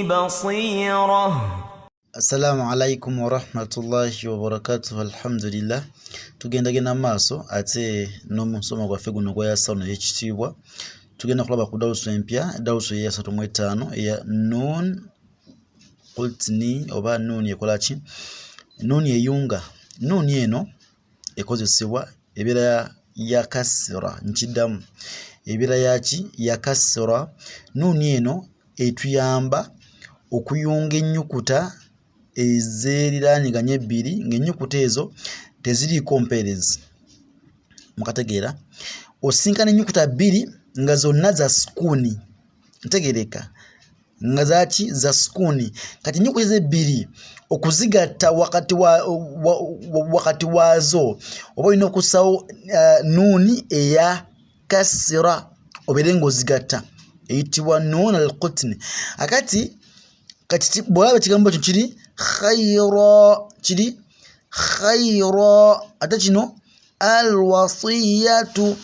بصيرة. Assalamu alaikum wa rahmatullahi wa barakatuh. Alhamdulillah. Tugenda gena maaso ate n'omusomo gwaffe guno gwa yasaano y'ekitiibwa. Tugenda kulaba ku dawusu empya, dawusu ya 35 eya nun qultni oba nun ekola ki? Nun eyunga. Nun eno ekozesebwa ebeera ya kasra nkiddamu. Ebeera yaki? Ya kasra. Nun eno etuyamba okuyunga ennyukuta ezeriraaniganye ebbiri ng'ennyukuta ezo teziriiko mpeerezi. Mukategeera? Osinkana ennyukuta bbiri nga zonna za sukuuni. Ntegereka? Nga zaki? Za sukuuni. Kati ennyukuta ezo ebbiri okuzigatta wakati waazo oba olina okussawo nuuni eya kasira obeere ng'ozigatta eyitibwa nun al-qutni. Kati bw'olaba ekigambo ekyo kiri khayra, kiri khayra, ate kino alwasiyatu,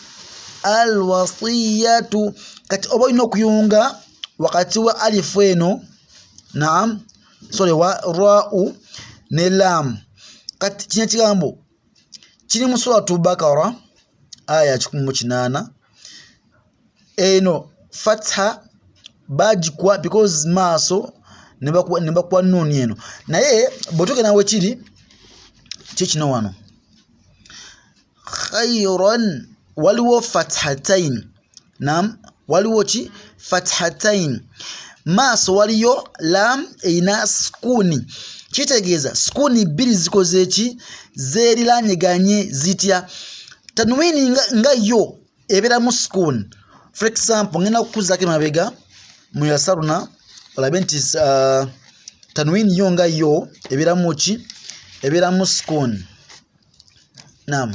alwasiyatu. Kati oba olina okuyunga wakati wa alifu eno, naam, wa ra'u ne lam. Kati kino ekigambo kiri mu suratu Bakara aya 18. Eno fatha bagikwa because maaso ne bakuwa nuuni eno, naye bw'otugenda we kiri kikino wano khayran waliwo fathatain. Naam, waliwo ki? Fathatain. Maaso waliyo lam eyina sukuuni. Kitegeeza sukuuni bbiri zikoze eki? Zeeriraanyiganye zitya? Tanwini nga yo ebeera mu sukuuni. For example, ngenda kukuzaako emabega mu yasaruna olabe nti tanwini yo nga yo ebeera mu ki? Ebeera mu sukuuni. Naam.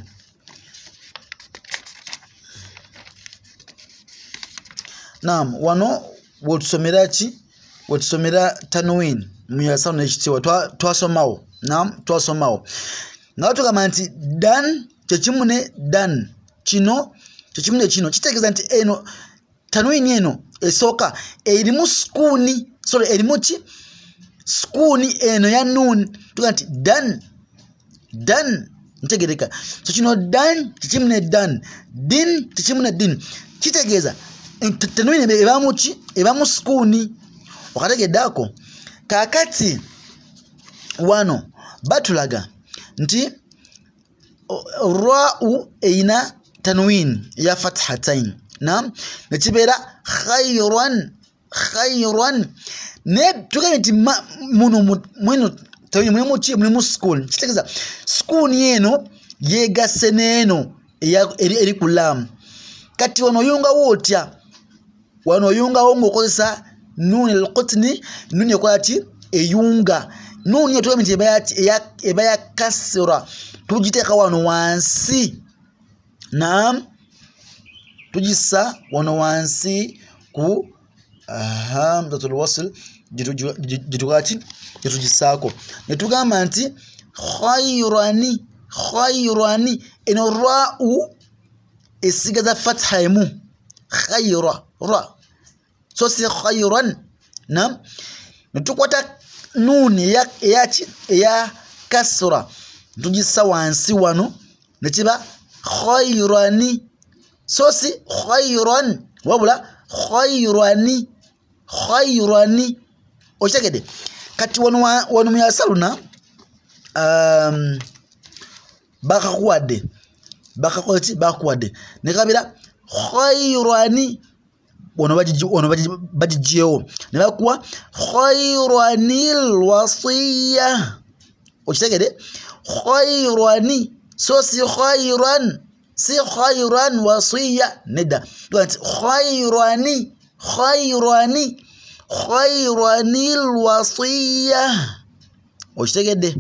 Naam, wano wetusomera ki? Wetusomera tanwini mu yasaruna ekitiibwa twasomawo. Naam, twasomawo nga tugamba nti dan kyekimu ne dan, kino kyekimu ne kino. Kitegeeza nti eno tanwini eno esooka erimu sukuuni, erimu ki? Sukuuni eno ya nuuni. Tugamba nti dan, dan. Ntegereka? So kino dan kyekimu ne dan, din kyekimu ne din. Kitegeeza tanwini ebaamu ki? Ebaamu sukuuni. Okategeddeako? Kaakati wano batulaga nti ra'u eyina tanwini ya fathatain. Naam, nekibeera khayran, khayran. Ne tugambye nti mweno tanwini mulimu ki? Mulimu sukuuni. Kitegeeza sukuuni eno yeegasse n'eno eri ku lam. Kati wano oyungawo otya? Wano oyungawo ng'okozesa nuuni al-qutni. Nuuni ekola ki? Eyunga. Nuuni yo tugambye nti eba ya kasra. Tugiteeka wano wansi. Naam, tugissa wano wansi ku hamzatul wasl gyetugisaako ne tugamba nti khayrani, khayrani. Eno ra'u esigaza fatha emu, khayra, ra, so si khayran. Naam, ne tukwata nuuni eya kasra tugissa wansi wano ne kiba khayrani, so si khayran wabula khayrani, khayrani. Okitegedde? Kati wano mu yasaluna bakakuwadde, bakakuwadde ne kabeera khayrani. Wano bagijjeewo ne bakuwa khayranil wasiya. Okitegedde? Khayrani, so si khayran, si khayran wasiya. Nedda, nti khayrani, khayrani, khayranil wasiya. Okitegedde?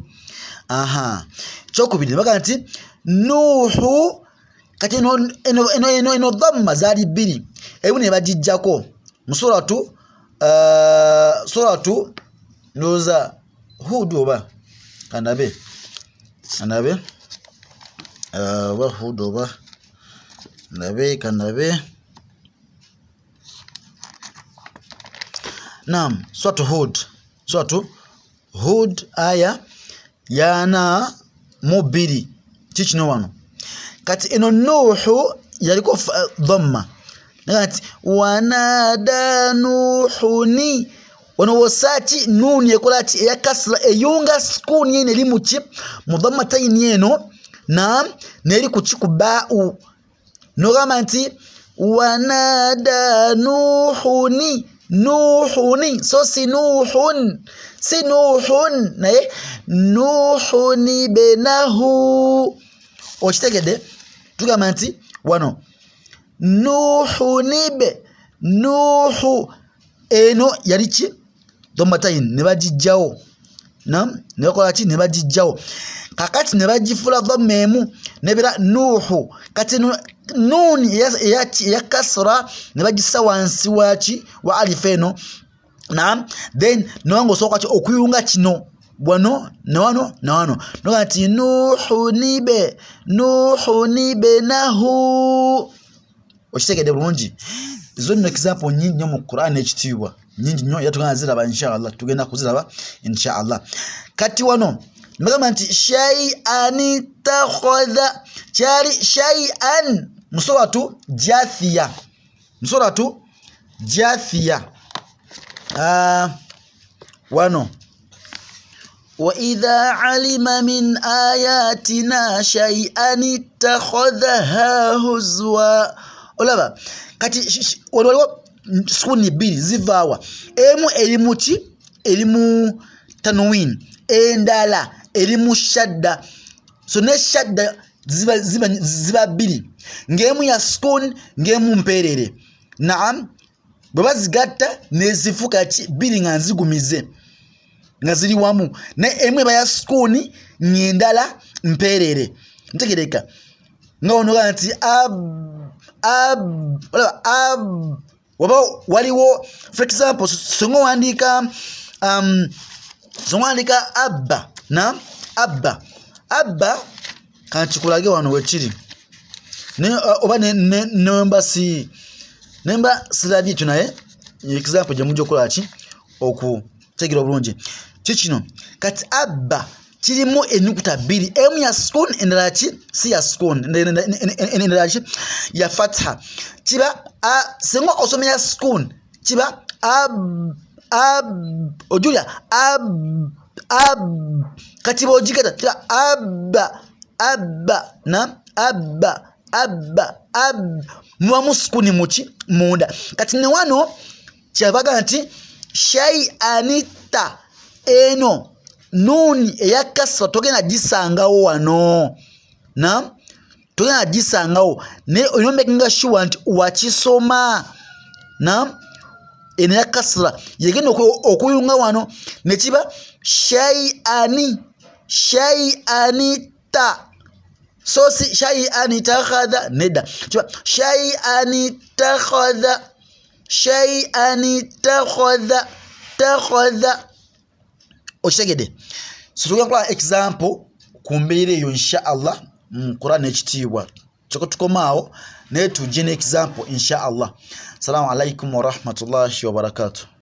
Aha. Kyokubiri baga nti nuhu. Kati eno dhamma zaali bbiri, ebu ne bagijjako mu suratu ndowooza Hudu oba kanabe oba Hudu oba kanabe Naam, suratu Hud aya yana mubiri kichino wano kati eno Nuhu yaliko dhamma kati wanada Nuhuni wano wasati nuni ekolati ya kasra eyunga skuni yene limuchi mudhamma tayini yeno na neri kuchiku ba'u nogama nti wanada Nuhuni so si Nuhun naye Nuhuni benahu ochitegede tugamba nti wano Nuhu eno yalichi domatayin nebajijjawo nebakola ki nebajijjawo kakati nebajifula dhammemu nebira Nuhu kati nuni ya kasra nebajisa wansi wachi wa alif eno then nwango soka ki okuyunga kino bwano nawano nogati Nuhuni benahu ochitegede bulungi izo nno example nyingi nnyo mu Quran ekitiibwa nyingi nnyo yatugenda ziraba inshallah tugenda kuziraba inshallah kati wano mbagamba nti shay'an takhadha kyali shay'an musuratu Jathiya wano wa idha alima min ayatina shay'an ittakhadhaha huzwa olaba kati waliwo sukuni bbiri zivawa emu elimu tanwin endala elimu shadda so ne shadda ziba bbiri ngemu ya sukun ngemu mperere naam bwe bazigatta nezifuka bbiri nga nzigumize nga ziri wamu ne emu eba ya sukuni nyendala mperere ntegereka nga onoga nti waba waliwo for example songo wandika abba kanchikulage wano wekiri oba nemba silabye ekyo naye example gye mujja okukola ki okutegeera obulungi kikino kati abba kirimu ennyukuta bbiri emu ya sukun endala ki si ya sukun endala ki ya fatha kiba singa osomera sukun kiba ojulia kati bwogigata kiba abba mubamu sukuni muki munda kati ne wano kyabaga nti shay'anita eno nuni eya kasra togenda gisangawo wano togenda gisangawo ne olina making sure nti wakisoma eno ya kasra yegenda okuyunga wano ne kiba shay'anita so si shay'anita khadha neda kiba shay'anita khadha okitegede situga kwa example kumbeere eyo inshallah mu Quran ekitiibwa kyoko tukomaawo naye tujje ne example inshallah. Assalamu alaikum wa rahmatullahi wa barakatuh.